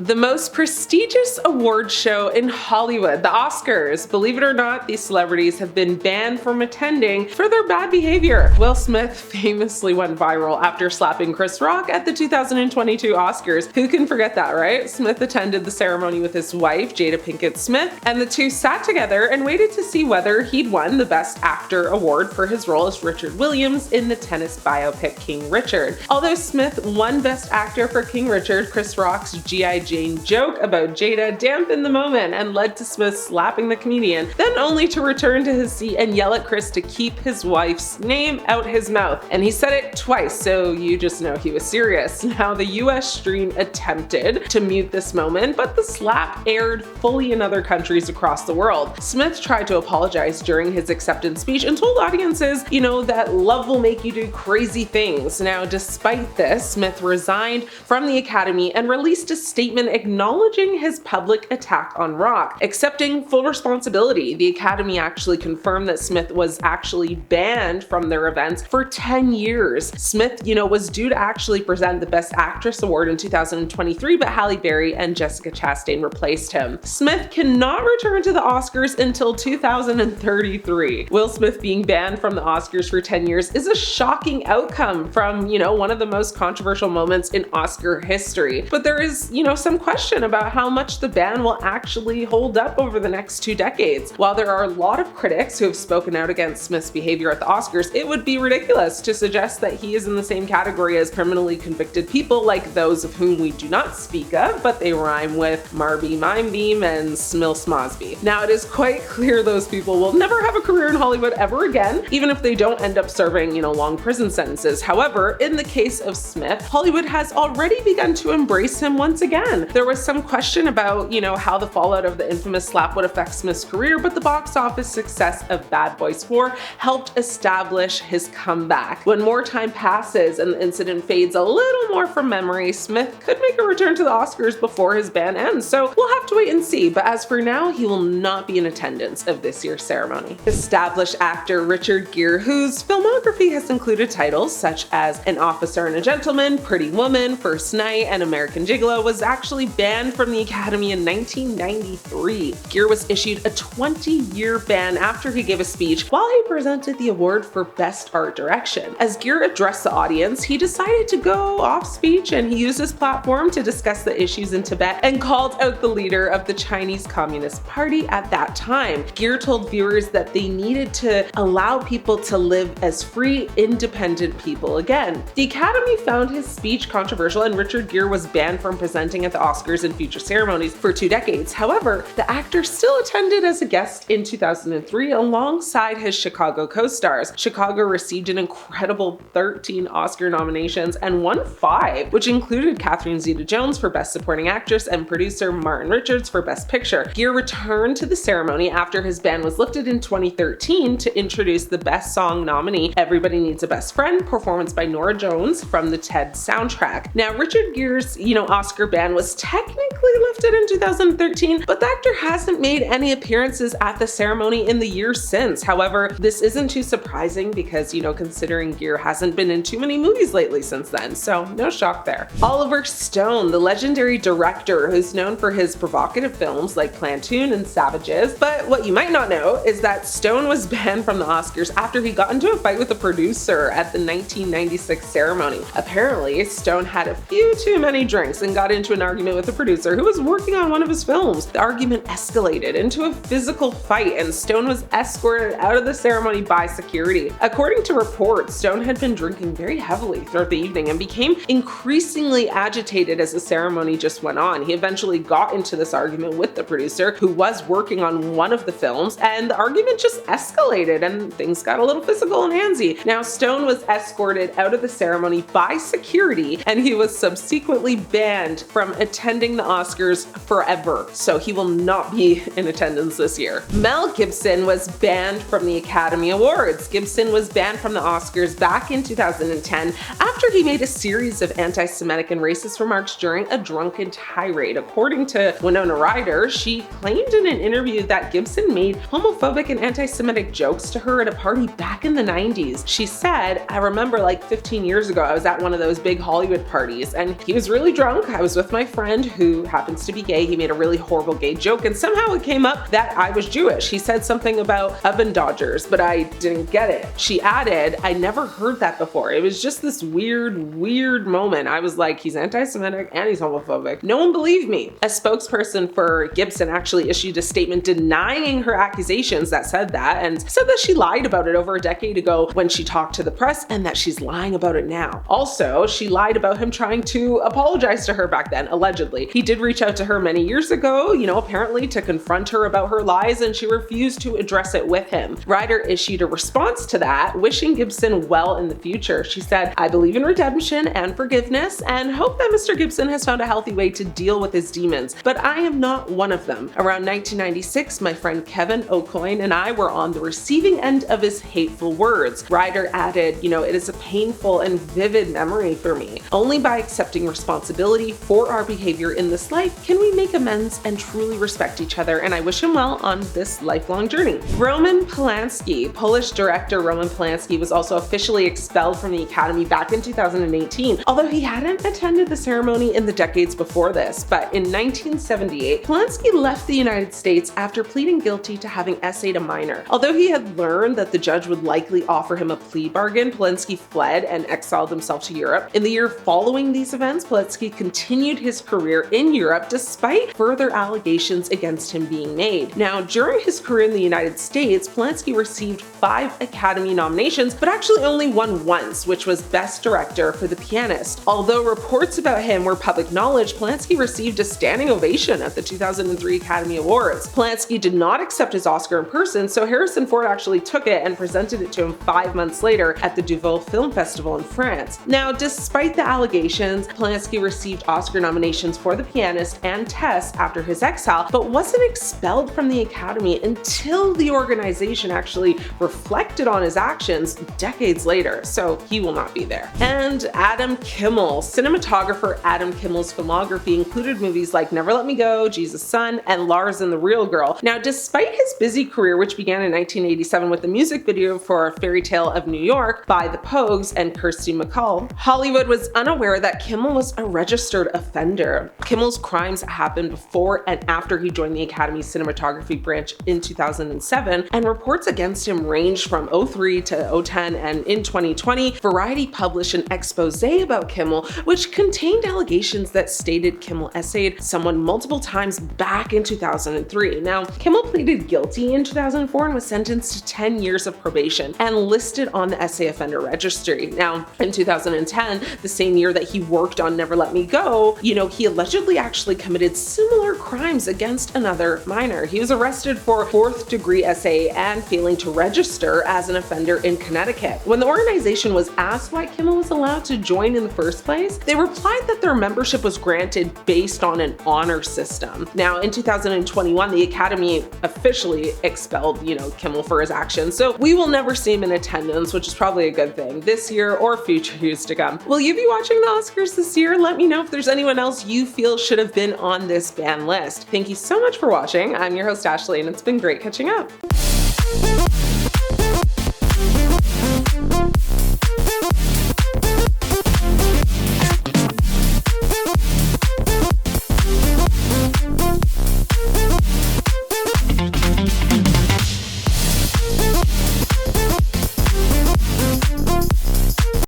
The most prestigious award show in Hollywood, the Oscars. Believe it or not, these celebrities have been banned from attending for their bad behavior. Will Smith famously went viral after slapping Chris Rock at the 2022 Oscars. Who can forget that, right? Smith attended the ceremony with his wife, Jada Pinkett Smith, and the two sat together and waited to see whether he'd won the Best Actor award for his role as Richard Williams in the tennis biopic King Richard. Although Smith won Best Actor for King Richard, Chris Rock's G.I. Jane joke about Jada dampened the moment and led to Smith slapping the comedian, then only to return to his seat and yell at Chris to keep his wife's name out his mouth. And he said it twice, so you just know he was serious. Now, the US stream attempted to mute this moment, but the slap aired fully in other countries across the world. Smith tried to apologize during his acceptance speech and told audiences, that love will make you do crazy things. Now, despite this, Smith resigned from the Academy and released a statement acknowledging his public attack on Rock, accepting full responsibility. The Academy actually confirmed that Smith was actually banned from their events for 10 years. Smith, was due to actually present the Best Actress award in 2023, but Halle Berry and Jessica Chastain replaced him. Smith cannot return to the Oscars until 2033. Will Smith being banned from the Oscars for 10 years is a shocking outcome from, one of the most controversial moments in Oscar history. But there is, some question about how much the ban will actually hold up over the next 2 decades. While there are a lot of critics who have spoken out against Smith's behavior at the Oscars, it would be ridiculous to suggest that he is in the same category as criminally convicted people like those of whom we do not speak of, but they rhyme with Marby Mimebeam and Smil Smosby. Now, it is quite clear those people will never have a career in Hollywood ever again, even if they don't end up serving, long prison sentences. However, in the case of Smith, Hollywood has already begun to embrace him once again. There was some question about, how the fallout of the infamous slap would affect Smith's career, but the box office success of Bad Boys 4 helped establish his comeback. When more time passes and the incident fades a little more from memory, Smith could make a return to the Oscars before his ban ends, so we'll have to wait and see. But as for now, he will not be in attendance of this year's ceremony. Established actor Richard Gere, whose filmography has included titles such as An Officer and a Gentleman, Pretty Woman, First Night, and American Gigolo, was actually banned from the Academy in 1993. Gere was issued a 20-year ban after he gave a speech while he presented the award for Best Art Direction. As Gere addressed the audience, he decided to go off speech and he used his platform to discuss the issues in Tibet and called out the leader of the Chinese Communist Party at that time. Gere told viewers that they needed to allow people to live as free, independent people again. The Academy found his speech controversial and Richard Gere was banned from presenting at the Oscars and future ceremonies for 2 decades. However, the actor still attended as a guest in 2003 alongside his Chicago co-stars. Chicago received an incredible 13 Oscar nominations and won 5, which included Catherine Zeta-Jones for Best Supporting Actress and producer Martin Richards for Best Picture. Gere returned to the ceremony after his ban was lifted in 2013 to introduce the Best Song nominee, Everybody Needs a Best Friend, performance by Norah Jones from the TED soundtrack. Now, Richard Gere's, Oscar ban was technically lifted in 2013, but the actor hasn't made any appearances at the ceremony in the years since. However, this isn't too surprising because, considering Gere hasn't been in too many movies lately since then, so no shock there. Oliver Stone, the legendary director who's known for his provocative films like Platoon and Savages, but what you might not know is that Stone was banned from the Oscars after he got into a fight with a producer at the 1996 ceremony. Apparently, Stone had a few too many drinks and got into an argument with the producer who was working on one of his films. The argument escalated into a physical fight and Stone was escorted out of the ceremony by security. According to reports, Stone had been drinking very heavily throughout the evening and became increasingly agitated as the ceremony just went on. He eventually got into this argument with the producer who was working on one of the films, and the argument just escalated and things got a little physical and handsy. Now, Stone was escorted out of the ceremony by security and he was subsequently banned from attending the Oscars forever, so he will not be in attendance this year. Mel Gibson was banned from the Academy Awards. Gibson was banned from the Oscars back in 2010 after he made a series of anti-Semitic and racist remarks during a drunken tirade. According to Winona Ryder, she claimed in an interview that Gibson made homophobic and anti-Semitic jokes to her at a party back in the 90s. She said, "I remember like 15 years ago, I was at one of those big Hollywood parties and he was really drunk. I was with my friend who happens to be gay, he made a really horrible gay joke, and somehow it came up that I was Jewish. He said something about oven dodgers, but I didn't get it. She added, I never heard that before. It was just this weird moment. I was like, he's anti-Semitic and he's homophobic. No one believed me. A spokesperson for Gibson actually issued a statement denying her accusations that said that, and said that she lied about it over a decade ago when she talked to the press, and that she's lying about it now. Also, she lied about him trying to apologize to her back then, allegedly. He did reach out to her many years ago, apparently to confront her about her lies, and she refused to address it with him. Ryder issued a response to that, wishing Gibson well in the future. She said, I believe in redemption and forgiveness and hope that Mr. Gibson has found a healthy way to deal with his demons, but I am not one of them. Around 1996, my friend Kevin Aucoin and I were on the receiving end of his hateful words. Ryder added, it is a painful and vivid memory for me. Only by accepting responsibility for our behavior in this life can we make amends and truly respect each other, and I wish him well on this lifelong journey. Roman Polanski. Polish director Roman Polanski was also officially expelled from the Academy back in 2018, although he hadn't attended the ceremony in the decades before this. But in 1978, Polanski left the United States after pleading guilty to having essayed a minor. Although he had learned that the judge would likely offer him a plea bargain, Polanski fled and exiled himself to Europe. In the year following these events, Polanski continued his career in Europe despite further allegations against him being made. Now, during his career in the United States, Polanski received 5 Academy nominations, but actually only won once, which was Best Director for The Pianist. Although reports about him were public knowledge, Polanski received a standing ovation at the 2003 Academy Awards. Polanski did not accept his Oscar in person, so Harrison Ford actually took it and presented it to him 5 months later at the Deauville Film Festival in France. Now, despite the allegations, Polanski received Oscar nominations for The Pianist and Tess after his exile, but wasn't expelled from the Academy until the organization actually reflected on his actions decades later, so he will not be there. And Adam Kimmel. Cinematographer Adam Kimmel's filmography included movies like Never Let Me Go, Jesus' Son, and Lars and the Real Girl. Now, despite his busy career, which began in 1987 with the music video for Fairy Tale of New York by the Pogues and Kirsty MacColl, Hollywood was unaware that Kimmel was a registered offender. Kimmel's crimes happened before and after he joined the Academy's cinematography branch in 2007, and reports against him ranged from 2003 to 2010, and in 2020, Variety published an expose about Kimmel, which contained allegations that stated Kimmel essayed someone multiple times back in 2003. Now, Kimmel pleaded guilty in 2004 and was sentenced to 10 years of probation and listed on the essay offender registry. Now, in 2010, the same year that he worked on Never Let Me Go, he allegedly actually committed similar crimes against another minor. He was arrested for 4th-degree essay and failing to register as an offender in Connecticut. When the organization was asked why Kimmel was allowed to join in the first place, they replied that their membership was granted based on an honor system. Now, in 2021, the Academy officially expelled, Kimmel for his actions, so we will never see him in attendance, which is probably a good thing this year or future years to come. Will you be watching the Oscars this year? Let me know if there's anyone else you feel should have been on this ban list. Thank you so much for watching. I'm your host, Ashley, and it's been great catching up.